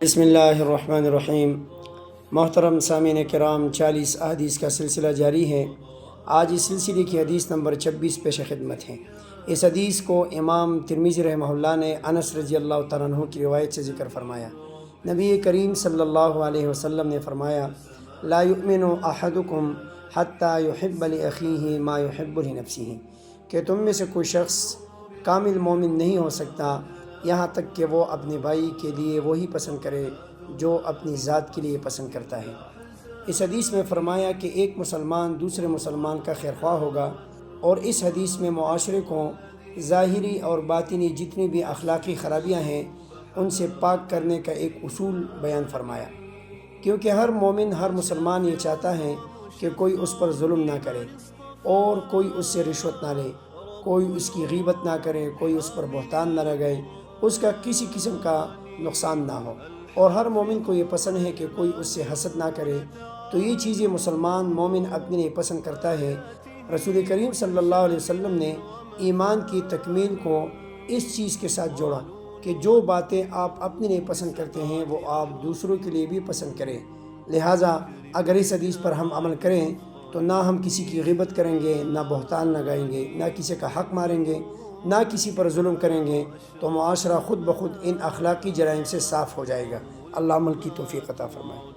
بسم اللہ الرحمن الرحیم۔ محترم سامعین کرام، 40 احادیث کا سلسلہ جاری ہے۔ آج اس سلسلے کی حدیث نمبر 26 پیش خدمت ہے۔ اس حدیث کو امام ترمذی رحمہ اللہ نے انس رضی اللہ تعالیٰ عنہ کی روایت سے ذکر فرمایا۔ نبی کریم صلی اللہ علیہ وسلم نے فرمایا، لا یؤمن احدکم حتی یحب لاخیہ ما یحب لنفسہ، کہ تم میں سے کوئی شخص کامل مومن نہیں ہو سکتا یہاں تک کہ وہ اپنے بھائی کے لیے وہی پسند کرے جو اپنی ذات کے لیے پسند کرتا ہے۔ اس حدیث میں فرمایا کہ ایک مسلمان دوسرے مسلمان کا خیرخواہ ہوگا، اور اس حدیث میں معاشرے کو ظاہری اور باطنی جتنی بھی اخلاقی خرابیاں ہیں ان سے پاک کرنے کا ایک اصول بیان فرمایا، کیونکہ ہر مومن، ہر مسلمان یہ چاہتا ہے کہ کوئی اس پر ظلم نہ کرے اور کوئی اس سے رشوت نہ لے، کوئی اس کی غیبت نہ کرے، کوئی اس پر بہتان نہ لگائے، اس کا کسی قسم کا نقصان نہ ہو، اور ہر مومن کو یہ پسند ہے کہ کوئی اس سے حسد نہ کرے۔ تو یہ چیزیں مسلمان مومن اپنے لیے پسند کرتا ہے۔ رسول کریم صلی اللہ علیہ وسلم نے ایمان کی تکمیل کو اس چیز کے ساتھ جوڑا کہ جو باتیں آپ اپنے لیے پسند کرتے ہیں وہ آپ دوسروں کے لیے بھی پسند کریں۔ لہٰذا اگر اس حدیث پر ہم عمل کریں تو نہ ہم کسی کی غیبت کریں گے، نہ بہتان لگائیں گے، نہ کسی کا حق ماریں گے، نہ کسی پر ظلم کریں گے، تو معاشرہ خود بخود ان اخلاقی جرائم سے صاف ہو جائے گا۔ اللہ عمل کی توفیق عطا فرمائے۔